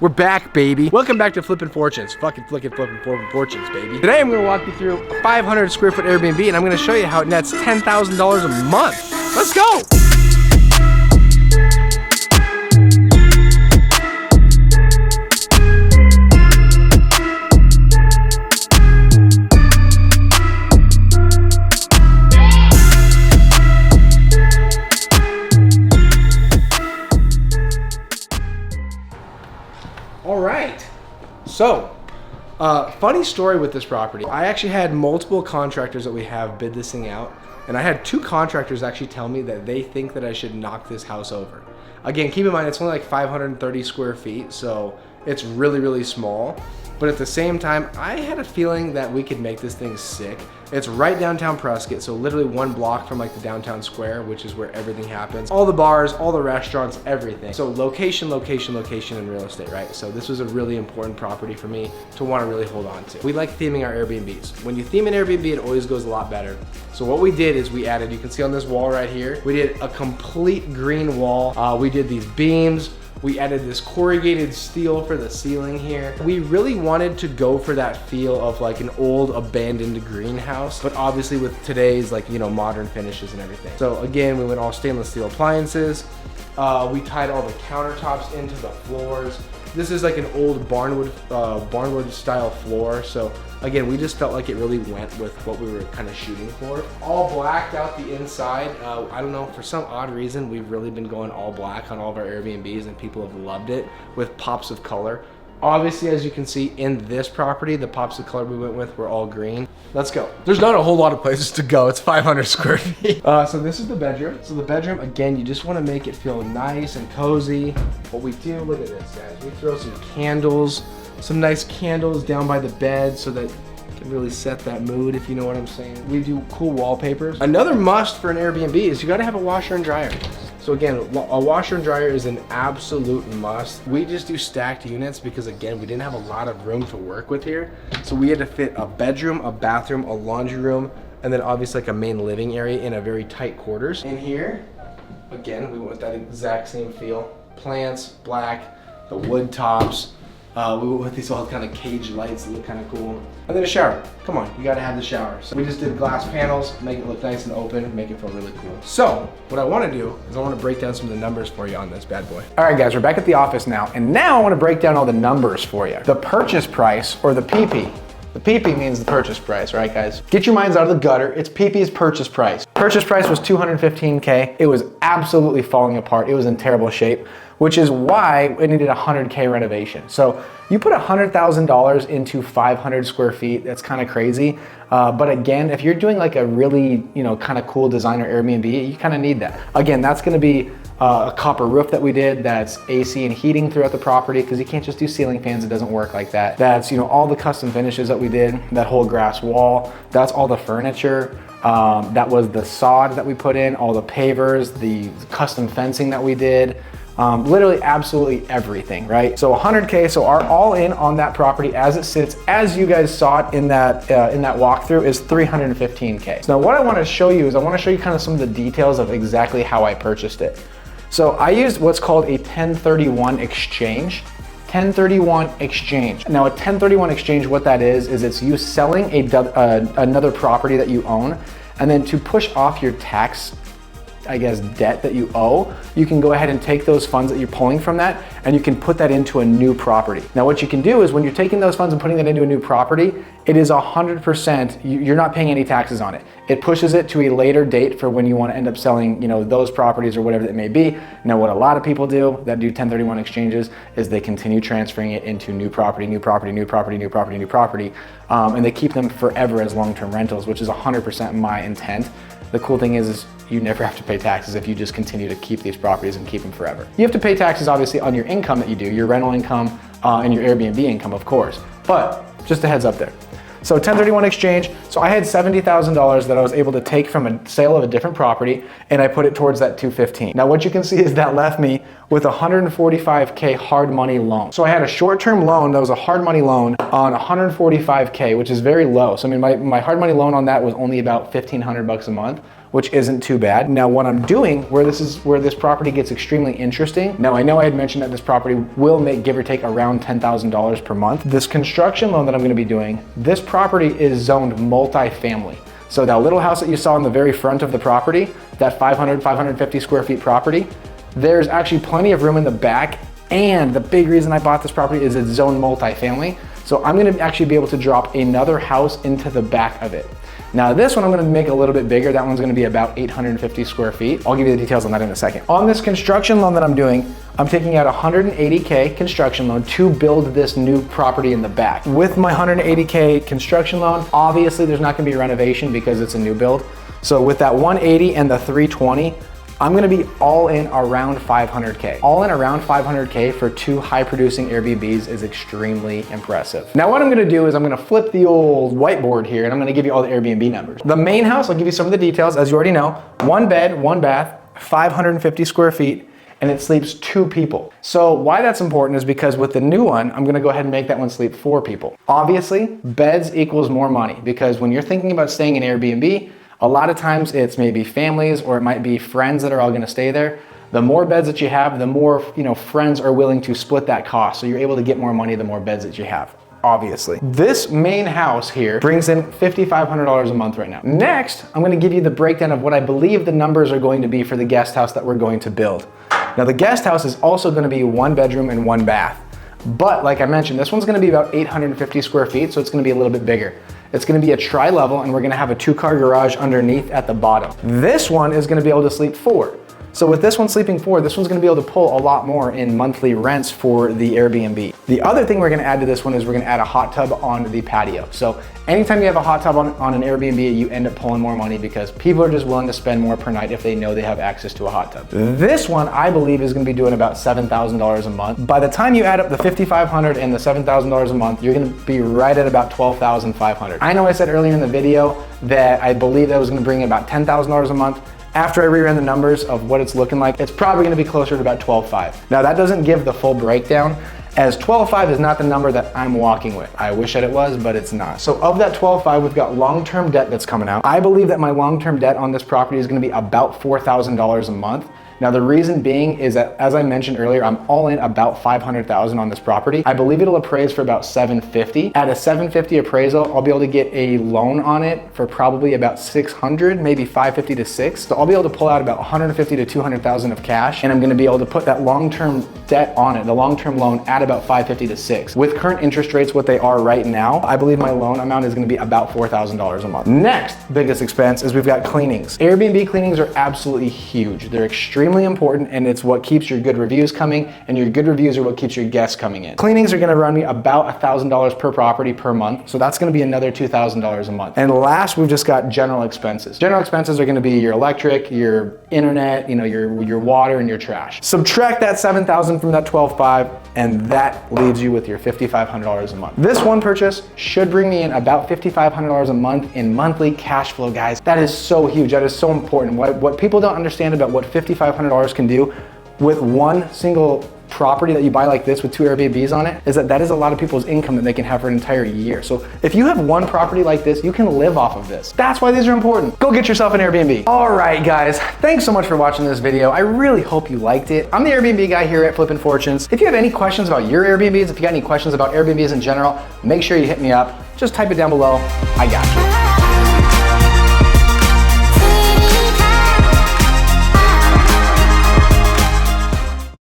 We're back, baby. Welcome back to Flippin' Fortunes. Fucking flippin' fortunes, baby. Today I'm gonna walk you through a 500 square foot Airbnb and I'm gonna show you how it nets $10,000 a month. Let's go. All right, so funny story with this property. I actually had multiple contractors that we have bid this thing out, and I had 2 contractors actually tell me that they think that I should knock this house over. Again, keep in mind it's only like 530 square feet, so it's really, really small. But at the same time, I had a feeling that we could make this thing sick. It's right downtown Prescott, so literally 1 block from like the downtown square, which is where everything happens. All the bars, all the restaurants, everything. So location, location, location in real estate, right? So this was a really important property for me to want to really hold on to. We like theming our Airbnbs. When you theme an Airbnb, it always goes a lot better. So what we did is we added, you can see on this wall right here, we did a complete green wall. We did these beams. We added this corrugated steel for the ceiling here. We really wanted to go for that feel of like an old abandoned greenhouse, but obviously with today's like, you know, modern finishes and everything. So again, we went all stainless steel appliances. We tied all the countertops into the floors. This is like an old barnwood style floor. So again, we just felt like it really went with what we were kind of shooting for. All blacked out the inside. I don't know, for some odd reason, we've really been going all black on all of our Airbnbs and people have loved it with pops of color. Obviously, as you can see in this property, the pops of color we went with were all green. Let's go. There's not a whole lot of places to go. It's 500 square feet. So this is the bedroom. So the bedroom, again, you just want to make it feel nice and cozy. What we do, look at this, guys. We throw some candles, some nice candles down by the bed so that can really set that mood, if you know what I'm saying. We do cool wallpapers. Another must for an Airbnb is you got to have a washer and dryer. So again, a washer and dryer is an absolute must. We just do stacked units because again, we didn't have a lot of room to work with here. So we had to fit a bedroom, a bathroom, a laundry room, and then obviously like a main living area in a very tight quarters. In here, again, we went with that exact same feel. Plants, black, the wood tops. We went with these all kind of cage lights that look kind of cool. And then a shower. Come on, you gotta have the shower. So we just did glass panels, make it look nice and open, make it feel really cool. So what I wanna do is I wanna break down some of the numbers for you on this bad boy. All right guys, we're back at the office now. And now I wanna break down all the numbers for you. The purchase price, or the PP. The PP means the purchase price, right guys? Get your minds out of the gutter. It's PP's purchase price. Purchase price was $215K. It was absolutely falling apart. It was in terrible shape, which is why it needed a $100K renovation. So you put $100,000 into 500 square feet, that's kind of crazy. But again, if you're doing like a really, you know, kind of cool designer Airbnb, you kind of need that. Again, that's gonna be a copper roof that we did that's AC and heating throughout the property because you can't just do ceiling fans, it doesn't work like that. That's, you know, all the custom finishes that we did, that whole grass wall, that's all the furniture. That was the sod that we put in, all the pavers, the custom fencing that we did. Literally absolutely everything, right? So 100K, so our all in on that property as it sits, as you guys saw it in that walkthrough, is 315K. So now what I wanna show you is I wanna show you kind of some of the details of exactly how I purchased it. So I used what's called a 1031 exchange. 1031 exchange. Now a 1031 exchange, what that is it's you selling another property that you own, and then to push off your tax, I guess, debt that you owe, you can go ahead and take those funds that you're pulling from that and you can put that into a new property. Now what you can do is when you're taking those funds and putting that into a new property, it is 100%, you're not paying any taxes on it. It pushes it to a later date for when you want to end up selling, you know, those properties or whatever that may be. Now what a lot of people do that do 1031 exchanges is they continue transferring it into new property, new property, new property, new property, new property, and they keep them forever as long-term rentals, which is 100% my intent. The cool thing is you never have to pay taxes if you just continue to keep these properties and keep them forever. You have to pay taxes obviously on your income that you do, your rental income and your Airbnb income, of course, but just a heads up there. So 1031 exchange, so I had $70,000 that I was able to take from a sale of a different property and I put it towards that 215. Now what you can see is that left me with a $145K hard money loan. So I had a short-term loan that was a hard money loan on $145K, which is very low. So I mean, my hard money loan on that was only about $1,500 a month, which isn't too bad. Now what I'm doing, where this property gets extremely interesting. Now I know I had mentioned that this property will make give or take around $10,000 per month. This construction loan that I'm gonna be doing, this property is zoned multi-family. So that little house that you saw in the very front of the property, that 550 square feet property, there's actually plenty of room in the back. And the big reason I bought this property is it's zoned multi-family. So I'm gonna actually be able to drop another house into the back of it. Now this one I'm gonna make a little bit bigger. That one's gonna be about 850 square feet. I'll give you the details on that in a second. On this construction loan that I'm doing, I'm taking out a $180K construction loan to build this new property in the back. With my $180K construction loan, obviously there's not gonna be renovation because it's a new build. So with that 180 and the 320, I'm gonna be all in around 500K. All in around 500K for 2 high producing Airbnbs is extremely impressive. Now what I'm gonna do is I'm gonna flip the old whiteboard here and I'm gonna give you all the Airbnb numbers. The main house, I'll give you some of the details, as you already know. 1 bed, 1 bath, 550 square feet, and it sleeps 2 people. So why that's important is because with the new one, I'm gonna go ahead and make that one sleep 4 people. Obviously, beds equals more money because when you're thinking about staying in Airbnb, a lot of times it's maybe families or it might be friends that are all gonna stay there. The more beds that you have, the more friends are willing to split that cost. So you're able to get more money the more beds that you have, obviously. This main house here brings in $5,500 a month right now. Next, I'm gonna give you the breakdown of what I believe the numbers are going to be for the guest house that we're going to build. Now the guest house is also gonna be 1 bedroom and 1 bath. But like I mentioned, this one's gonna be about 850 square feet, so it's gonna be a little bit bigger. It's gonna be a tri-level and we're gonna have a 2-car garage underneath at the bottom. This one is gonna be able to sleep 4. So with this one sleeping 4, this one's gonna be able to pull a lot more in monthly rents for the Airbnb. The other thing we're gonna add to this one is we're gonna add a hot tub on the patio. So anytime you have a hot tub on an Airbnb, you end up pulling more money because people are just willing to spend more per night if they know they have access to a hot tub. This one, I believe, is gonna be doing about $7,000 a month. By the time you add up the $5,500 and the $7,000 a month, you're gonna be right at about $12,500. I know I said earlier in the video that I believe that was gonna bring in about $10,000 a month. After I reran the numbers of what it's looking like, it's probably gonna be closer to about 12.5. Now that doesn't give the full breakdown, as 12.5 is not the number that I'm walking with. I wish that it was, but it's not. So of that 12.5, we've got long-term debt that's coming out. I believe that my long-term debt on this property is gonna be about $4,000 a month. Now the reason being is that, as I mentioned earlier, I'm all in about $500,000 on this property. I believe it'll appraise for about $750. At a $750 appraisal, I'll be able to get a loan on it for probably about $600, maybe $550 to $600. So I'll be able to pull out about $150,000 to $200,000 of cash, and I'm gonna be able to put that long-term debt on it, the long-term loan, at about $550 to $600. With current interest rates, what they are right now, I believe my loan amount is gonna be about $4,000 a month. Next biggest expense is we've got cleanings. Airbnb cleanings are absolutely huge. They're extremely important, and it's what keeps your good reviews coming, and your good reviews are what keeps your guests coming in. Cleanings are gonna run me about $1,000 per property per month, so that's gonna be another $2,000 a month. And last, we've just got general expenses. General expenses are gonna be your electric, your internet, your water, and your trash. Subtract that $7,000 from that $12,500, and that leaves you with your $5,500 a month. This one purchase should bring me in about $5,500 a month in monthly cash flow, guys. That is so huge. That is so important. What people don't understand about what $5,500 can do with one single property that you buy like this with 2 Airbnbs on it is that is a lot of people's income that they can have for an entire year. So if you have one property like this, you can live off of this. That's why these are important. Go get yourself an Airbnb. All right, guys, thanks so much for watching this video. I really hope you liked it. I'm the Airbnb guy here at Flippin' Fortunes. If you have any questions about your Airbnbs, if you got any questions about Airbnbs in general, make sure you hit me up. Just type it down below. I got you.